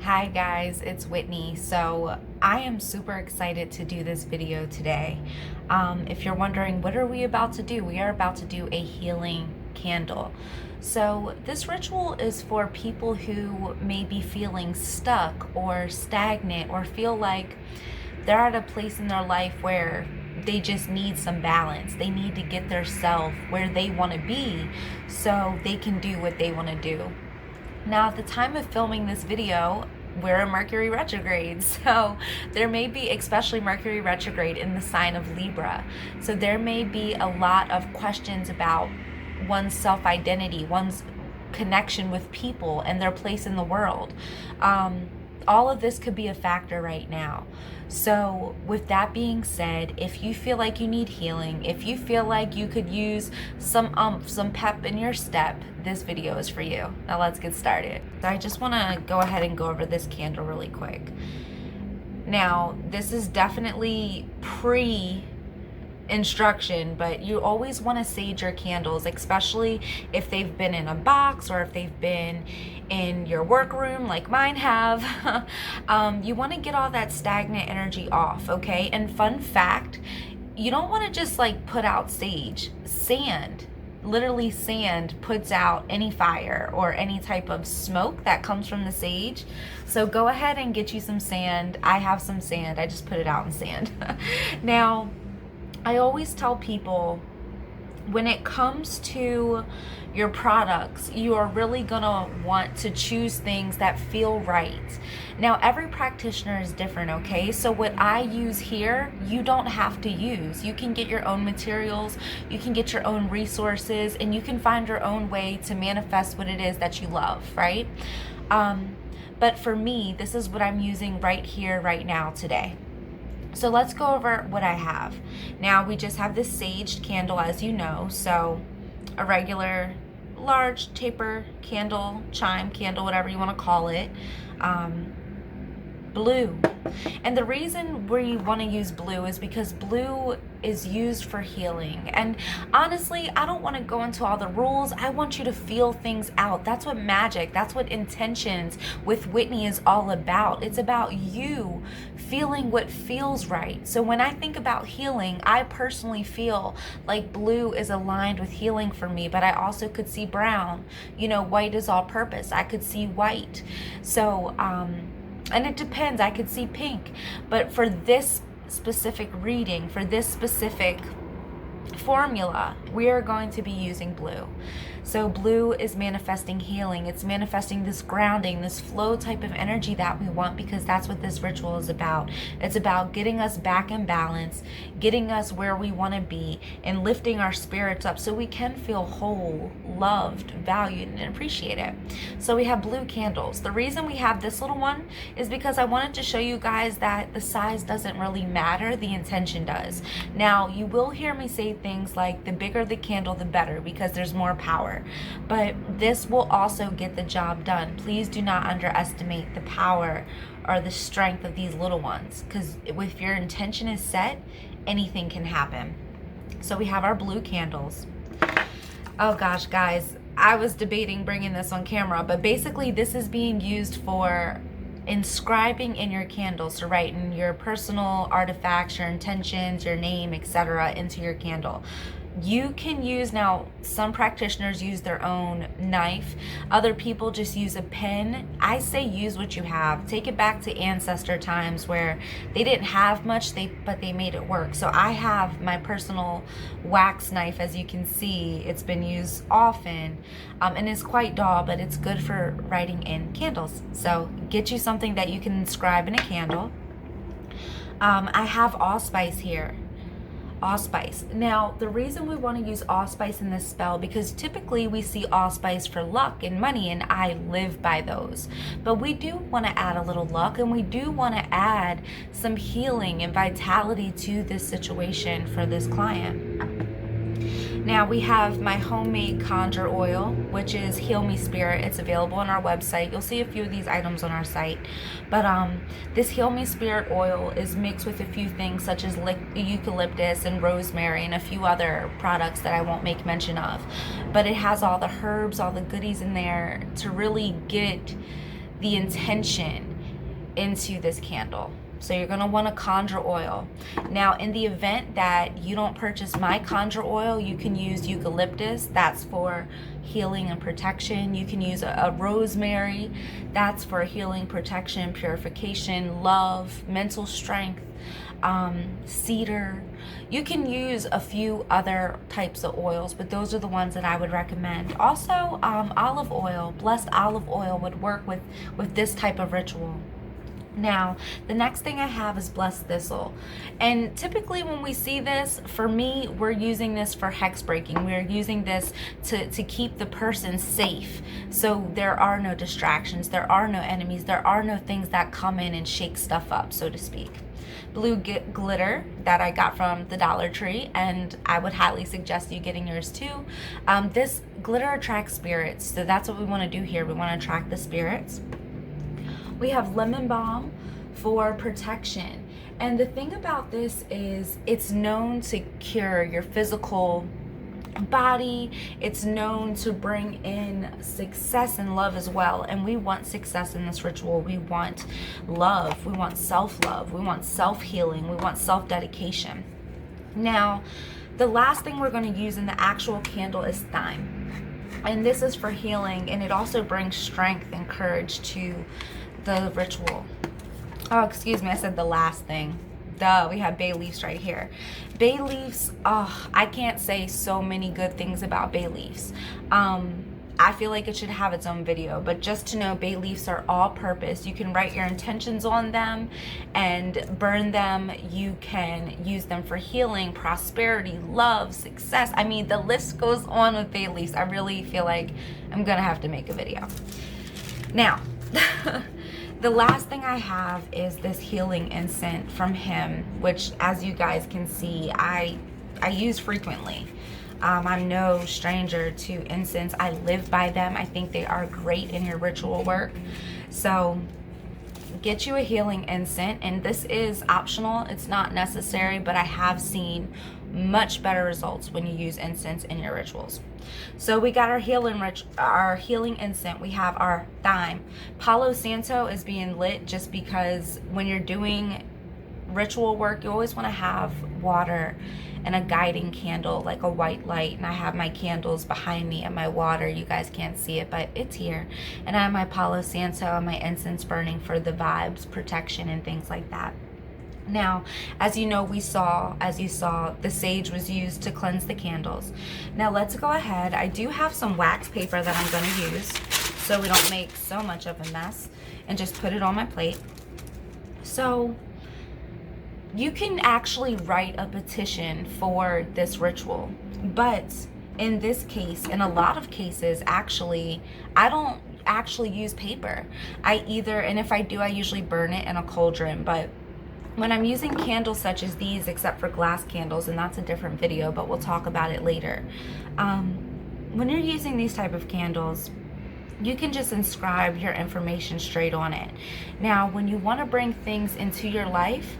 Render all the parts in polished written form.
Hi guys, it's Whitney. So I am super excited to do this video today. If you're wondering, what are we about to do? We are about to do a healing candle. So this ritual is for people who may be feeling stuck or stagnant or feel like they're at a place in their life where they just need some balance. They need to get their self where they want to be so they can do what they want to do. Now, at the time of filming this video, we're in Mercury retrograde, so there may be, especially Mercury retrograde in the sign of Libra, so there may be a lot of questions about one's self-identity, one's connection with people and their place in the world. All of this could be a factor right now. So with that being said, if you feel like you need healing, if you feel like you could use some pep in your step, this video is for you. Now let's get started. So I just want to go ahead and go over this candle really quick. Now, this is definitely instruction, but you always want to sage your candles, especially if they've been in a box or if they've been in your workroom like mine have. You want to get all that stagnant energy off, okay? And fun fact, you don't want to just like put out sage. Literally sand puts out any fire or any type of smoke that comes from the sage. So go ahead and get you some sand. I have some sand. I just put it out in sand. Now, I always tell people, when it comes to your products, you are really gonna want to choose things that feel right. Now, every practitioner is different, okay? So what I use here, you don't have to use. You can get your own materials, you can get your own resources, and you can find your own way to manifest what it is that you love, right? But for me, this is what I'm using right here, right now, today. So let's go over what I have. Now, we just have this saged candle, as you know, so a regular large taper candle, chime candle, whatever you want to call it, blue. And the reason we want to use blue is because blue is used for healing. And honestly, I don't want to go into all the rules. I want you to feel things out. That's what magic, that's what intentions with Whitney is all about. It's about you feeling what feels right. So when I think about healing, I personally feel like blue is aligned with healing for me, but I also could see brown. You know, white is all purpose. I could see white. So, and it depends, I could see pink, but for this specific reading, for this specific formula, we are going to be using blue. So blue is manifesting healing. It's manifesting this grounding, this flow type of energy that we want, because that's what this ritual is about. It's about getting us back in balance, getting us where we want to be, and lifting our spirits up so we can feel whole, loved, valued, and appreciated. So we have blue candles. The reason we have this little one is because I wanted to show you guys that the size doesn't really matter, the intention does. Now, you will hear me say things like the bigger the candle, the better, because there's more power. But this will also get the job done. Please do not underestimate the power or the strength of these little ones, because if your intention is set, anything can happen. So we have our blue candles. Oh gosh, guys, I was debating bringing this on camera, but basically this is being used for inscribing in your candles, so writing your personal artifacts, your intentions, your name, etc. into your candle. You can use, now some practitioners use their own knife, other people just use a pen. I say use what you have. Take it back to ancestor times where they didn't have much, but they made it work. So I have my personal wax knife. As you can see, it's been used often, and it's quite dull, but it's good for writing in candles. So get you something that you can inscribe in a candle. I have Allspice here. Allspice. Now, the reason we want to use Allspice in this spell, because typically we see Allspice for luck and money, and I live by those. But we do want to add a little luck, and we do want to add some healing and vitality to this situation for this client. Now we have my homemade Conjure Oil, which is Heal Me Spirit. It's available on our website. You'll see a few of these items on our site. But this Heal Me Spirit oil is mixed with a few things such as eucalyptus and rosemary and a few other products that I won't make mention of. But it has all the herbs, all the goodies in there to really get the intention into this candle. So you're going to want a Conjure Oil. Now, in the event that you don't purchase my Conjure Oil, you can use eucalyptus. That's for healing and protection. You can use a rosemary. That's for healing, protection, purification, love, mental strength. Cedar. You can use a few other types of oils, but those are the ones that I would recommend. Also, olive oil, blessed olive oil would work with this type of ritual. Now, the next thing I have is blessed thistle. And typically when we see this, for me, we're using this for hex breaking. We're using this to keep the person safe. So there are no distractions, there are no enemies, there are no things that come in and shake stuff up, so to speak. Blue glitter that I got from the Dollar Tree, and I would highly suggest you getting yours too. This glitter attracts spirits, so that's what we want to do here. We want to attract the spirits. We have lemon balm for protection. And the thing about this is it's known to cure your physical body. It's known to bring in success and love as well. And we want success in this ritual. We want love. We want self-love. We want self-healing. We want self-dedication. Now, the last thing we're going to use in the actual candle is thyme. And this is for healing, and it also brings strength and courage to the ritual. Oh, excuse me, I said the last thing. Duh, we have bay leaves right here. Bay leaves, oh, I can't say so many good things about bay leaves. I feel like it should have its own video, but just to know, bay leaves are all purpose. You can write your intentions on them and burn them. You can use them for healing, prosperity, love, success. I mean, the list goes on with bay leaves. I really feel like I'm gonna have to make a video. Now, the last thing I have is this healing incense from him, which, as you guys can see, I use frequently. I'm no stranger to incense. I live by them. I think they are great in your ritual work. So get you a healing incense, and this is optional. It's not necessary, but I have seen much better results when you use incense in your rituals. So we got our healing incense. We have our thyme. Palo Santo is being lit just because when you're doing ritual work, you always want to have water and a guiding candle, like a white light. And I have my candles behind me and my water. You guys can't see it, but it's here. And I have my Palo Santo and my incense burning for the vibes, protection, and things like that. Now, as you know, as you saw, the sage was used to cleanse the candles. Now let's go ahead. I do have some wax paper that I'm going to use so we don't make so much of a mess, and just put it on my plate. So you can actually write a petition for this ritual, but in this case, in a lot of cases, actually, I don't actually use paper. And if I do, I usually burn it in a cauldron. But when I'm using candles such as these, except for glass candles, and that's a different video, but we'll talk about it later. When you're using these type of candles, you can just inscribe your information straight on it. Now, when you want to bring things into your life,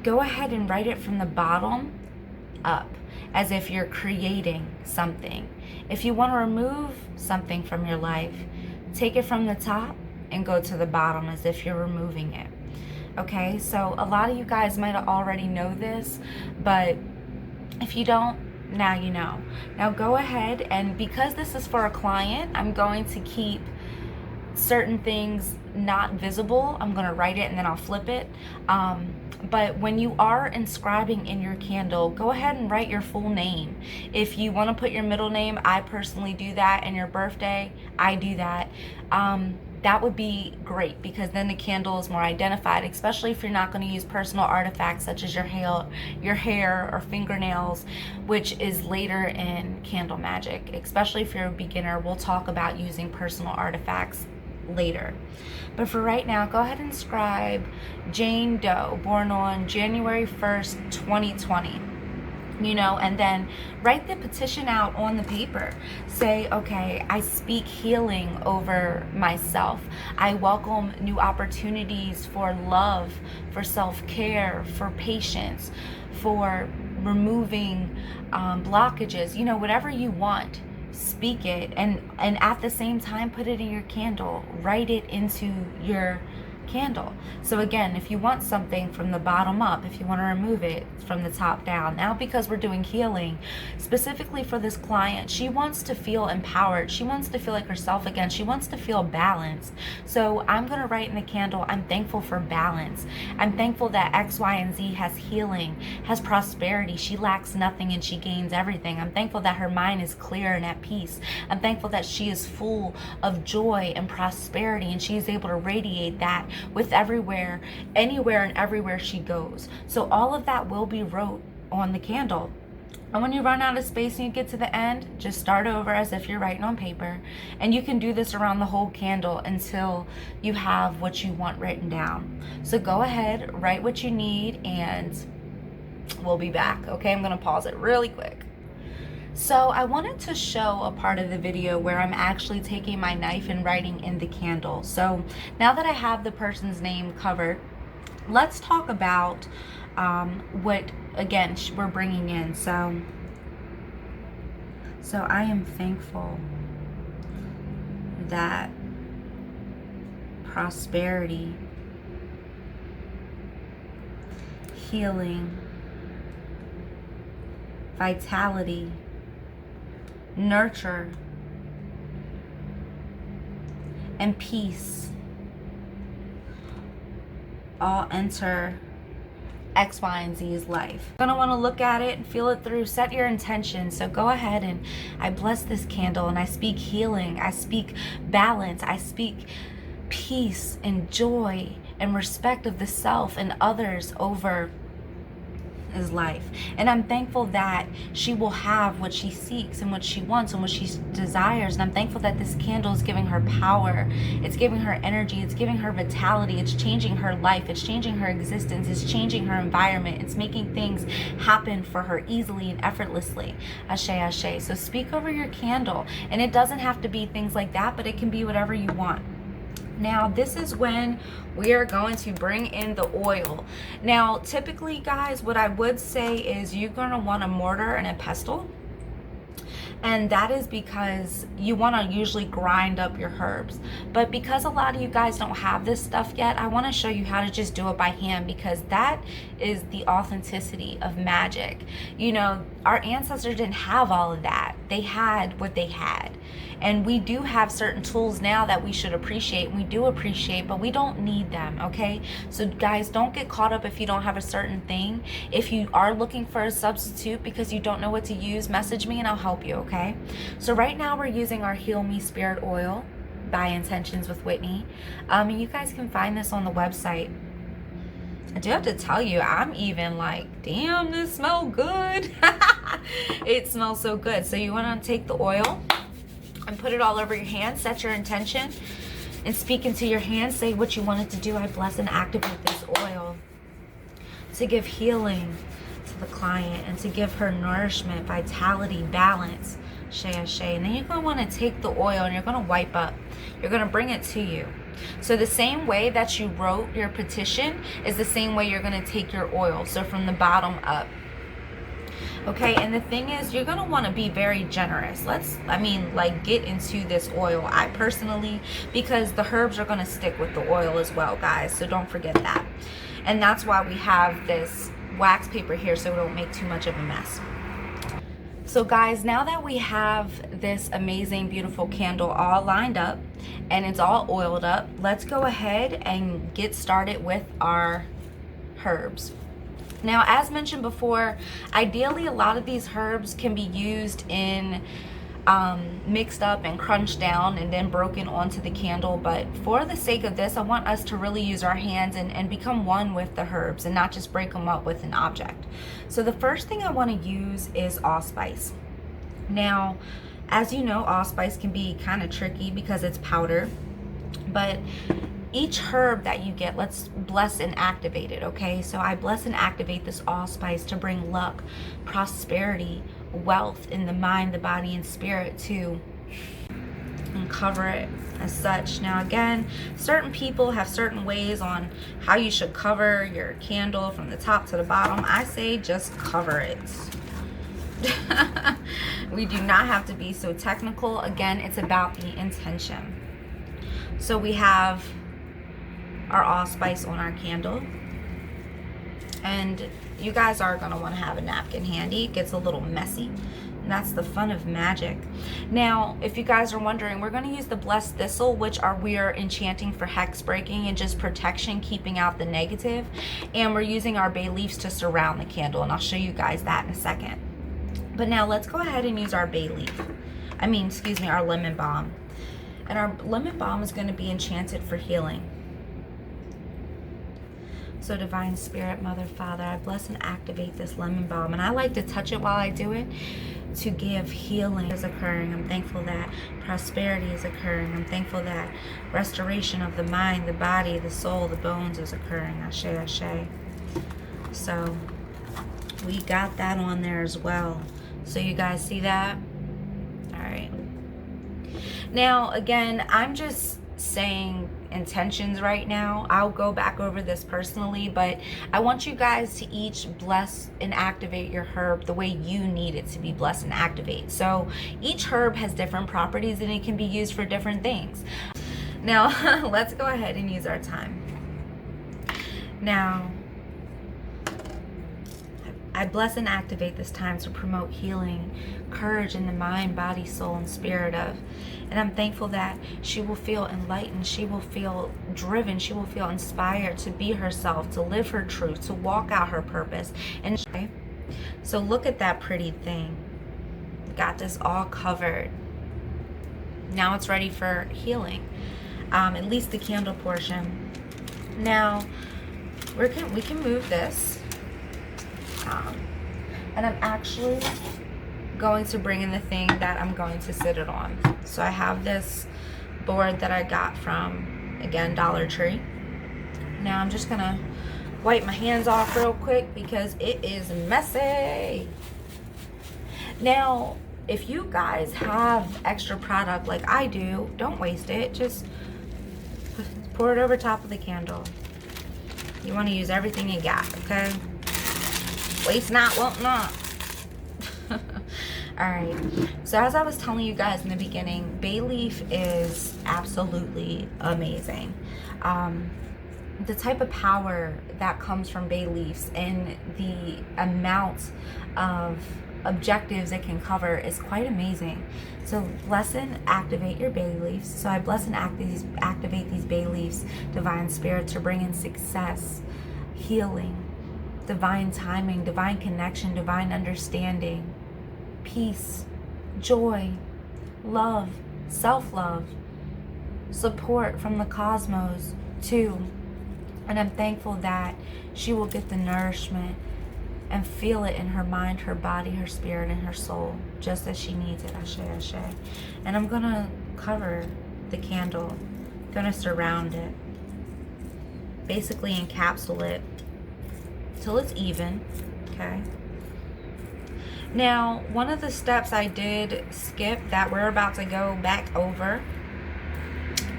go ahead and write it from the bottom up, as if you're creating something. If you want to remove something from your life, take it from the top and go to the bottom as if you're removing it. Okay, so a lot of you guys might already know this, but if you don't, now you know. Now go ahead, and because this is for a client, I'm going to keep certain things not visible. I'm going to write it and then I'll flip it. But when you are inscribing in your candle, go ahead and write your full name. If you want to put your middle name, I personally do that, and your birthday, I do that. That would be great, because then the candle is more identified, especially if you're not going to use personal artifacts such as your hair or fingernails, which is later in candle magic. Especially if you're a beginner, we'll talk about using personal artifacts later. But for right now, go ahead and inscribe Jane Doe, born on January 1st, 2020. And then write the petition out on the paper. Say, okay, I speak healing over myself. I welcome new opportunities for love, for self-care, for patience, for removing blockages. Whatever you want, speak it, and at the same time, put it in your candle. Write it into your candle. So again, if you want something from the bottom up, if you want to remove it from the top down, now because we're doing healing specifically for this client, she wants to feel empowered. She wants to feel like herself again. She wants to feel balanced. So I'm going to write in the candle, I'm thankful for balance. I'm thankful that X, Y, and Z has healing, has prosperity. She lacks nothing and she gains everything. I'm thankful that her mind is clear and at peace. I'm thankful that she is full of joy and prosperity, and she is able to radiate that with everywhere, anywhere and everywhere she goes. So all of that will be wrote on the candle. And when you run out of space and you get to the end, just start over as if you're writing on paper. And you can do this around the whole candle until you have what you want written down. So go ahead, write what you need, and we'll be back. Okay, I'm gonna pause it really quick. So I wanted to show a part of the video where I'm actually taking my knife and writing in the candle. So now that I have the person's name covered, let's talk about what, again, we're bringing in. So I am thankful that prosperity, healing, vitality, nurture, and peace all enter X, Y, and Z's life. You're gonna want to look at it and feel it through, set your intention. So go ahead, and I bless this candle, and I speak healing, I speak balance, I speak peace and joy and respect of the self and others over his life. And I'm thankful that she will have what she seeks and what she wants and what she desires. And I'm thankful that this candle is giving her power, it's giving her energy, it's giving her vitality, it's changing her life, it's changing her existence, it's changing her environment, it's making things happen for her easily and effortlessly. Ashe, ashe. So speak over your candle, and it doesn't have to be things like that, but it can be whatever you want. Now, this is when we are going to bring in the oil. Now, typically, guys, what I would say is you're going to want a mortar and a pestle. And that is because you want to usually grind up your herbs. But because a lot of you guys don't have this stuff yet, I want to show you how to just do it by hand, because that is the authenticity of magic. You know, our ancestors didn't have all of that. They had what they had. And we do have certain tools now that we should appreciate, and we do appreciate, but we don't need them, okay? So guys, don't get caught up if you don't have a certain thing. If you are looking for a substitute because you don't know what to use, message me and I'll help you, okay? So right now we're using our Heal Me Spirit Oil by Intentions with Whitney. And you guys can find this on the website. I do have to tell you, I'm even like, damn, this smells good. It smells so good. So you want to take the oil and put it all over your hand, set your intention, and speak into your hand. Say what you want it to do. I bless and activate this oil to give healing to the client and to give her nourishment, vitality, balance. And then you're going to want to take the oil and you're going to wipe up. You're going to bring it to you. So the same way that you wrote your petition is the same way you're going to take your oil. So from the bottom up. Okay, and the thing is, you're going to want to be very generous. Get into this oil. I personally, because the herbs are going to stick with the oil as well, guys. So don't forget that. And that's why we have this wax paper here, so we don't make too much of a mess. So guys, now that we have this amazing, beautiful candle all lined up and it's all oiled up, let's go ahead and get started with our herbs. Now, as mentioned before, ideally a lot of these herbs can be used in mixed up and crunched down and then broken onto the candle, but for the sake of this, I want us to really use our hands and become one with the herbs and not just break them up with an object. So the first thing I want to use is allspice. Now, as you know, allspice can be kind of tricky because it's powder, but each herb that you get, let's bless and activate it, okay? So I bless and activate this allspice to bring luck, prosperity, wealth in the mind, the body, and spirit too, and cover it as such. Now again, certain people have certain ways on how you should cover your candle from the top to the bottom. I say just cover it. We do not have to be so technical. Again, it's about the intention. So we have our allspice on our candle. And you guys are going to want to have a napkin handy. It gets a little messy. And that's the fun of magic. Now, if you guys are wondering, we're going to use the Blessed Thistle, which we are enchanting for hex breaking and just protection, keeping out the negative. And we're using our bay leaves to surround the candle. And I'll show you guys that in a second. But now let's go ahead and use our bay leaf. Our lemon balm. And our lemon balm is going to be enchanted for healing. So Divine Spirit, Mother, Father, I bless and activate this lemon balm. And I like to touch it while I do it to give healing is occurring. I'm thankful that prosperity is occurring. I'm thankful that restoration of the mind, the body, the soul, the bones is occurring. Ashe, ashe. So we got that on there as well. So you guys see that? All right. Now, again, I'm just saying intentions right now. I'll go back over this personally, but I want you guys to each bless and activate your herb the way you need it to be blessed and activate. So each herb has different properties and it can be used for different things. Now, let's go ahead and use our thyme. Now, I bless and activate this thyme to promote healing, courage in the mind, body, soul, and spirit of. And I'm thankful that she will feel enlightened, she will feel driven, she will feel inspired to be herself, to live her truth, to walk out her purpose. And so look at that pretty thing. Got this all covered. Now it's ready for healing, at least the candle portion. Now we can move this. And I'm actually going to bring in the thing that I'm going to sit it on. So I have this board that I got from, again, Dollar Tree. Now I'm just gonna wipe my hands off real quick because it is messy. Now, if you guys have extra product like I do, don't waste it. Just pour it over top of the candle. You want to use everything you got, okay? Waste not, want not. Alright, so as I was telling you guys in the beginning, bay leaf is absolutely amazing. The type of power that comes from bay leaves and the amount of objectives it can cover is quite amazing. So bless and activate your bay leaves. So I bless and activate these bay leaves, Divine Spirit, to bring in success, healing, divine timing, divine connection, divine understanding, peace, joy, love, self-love, support from the cosmos too. And I'm thankful that she will get the nourishment and feel it in her mind, her body, her spirit, and her soul, just as she needs it. Ashe, ashe. And I'm gonna cover the candle, gonna surround it, basically encapsulate it till it's even, okay? Now, one of the steps I did skip that we're about to go back over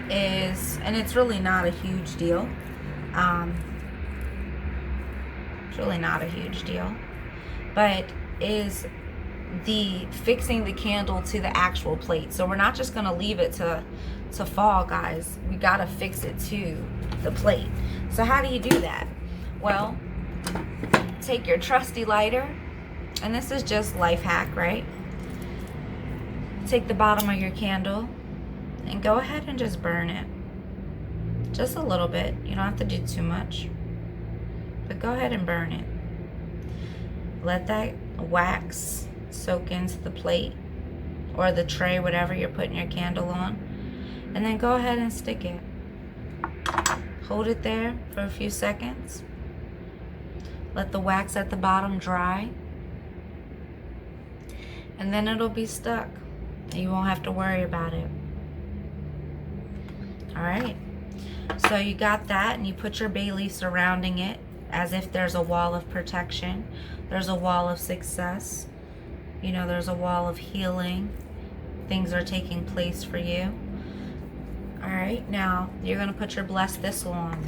is, and it's really not a huge deal, it's really not a huge deal, but is the fixing the candle to the actual plate. So we're not just gonna leave it to fall, guys. We gotta fix it to the plate. So how do you do that? Well, take your trusty lighter, and this is just life hack, right? Take the bottom of your candle and go ahead and just burn it. Just a little bit. You don't have to do too much, but go ahead and burn it. Let that wax soak into the plate or the tray, whatever you're putting your candle on, and then go ahead and stick it. Hold it there for a few seconds. Let the wax at the bottom dry, and then it'll be stuck. You won't have to worry about it. All right, so you got that, and you put your bay leaf surrounding it as if there's a wall of protection. There's a wall of success. You know, there's a wall of healing. Things are taking place for you. All right, now you're gonna put your Blessed Thistle on.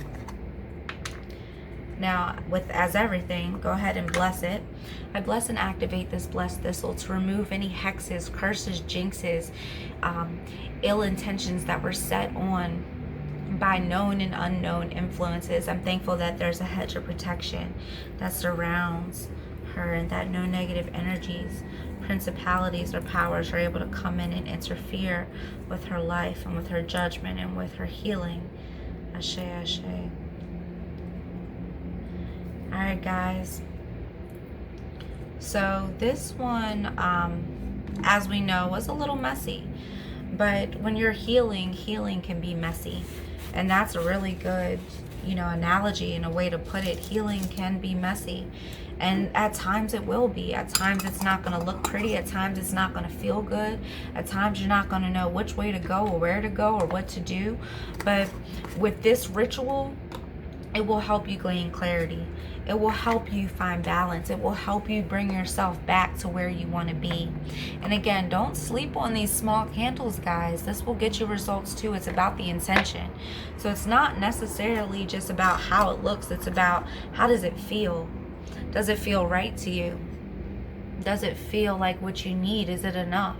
Now, as everything, go ahead and bless it. I bless and activate this Blessed Thistle to remove any hexes, curses, jinxes, ill intentions that were set on by known and unknown influences. I'm thankful that there's a hedge of protection that surrounds her, and that no negative energies, principalities, or powers are able to come in and interfere with her life and with her judgment and with her healing. Ashe, ashe. Alright, guys. So this one, as we know, was a little messy. But when you're healing, healing can be messy. And that's a really good, analogy and a way to put it. Healing can be messy. And at times it will be. At times it's not going to look pretty. At times it's not going to feel good. At times you're not going to know which way to go or where to go or what to do. But with this ritual, it will help you gain clarity. It will help you find balance. It will help you bring yourself back to where you want to be. And again, don't sleep on these small candles, guys. This will get you results too. It's about the intention. So it's not necessarily just about how it looks. It's about, how does it feel? Does it feel right to you? Does it feel like what you need? Is it enough?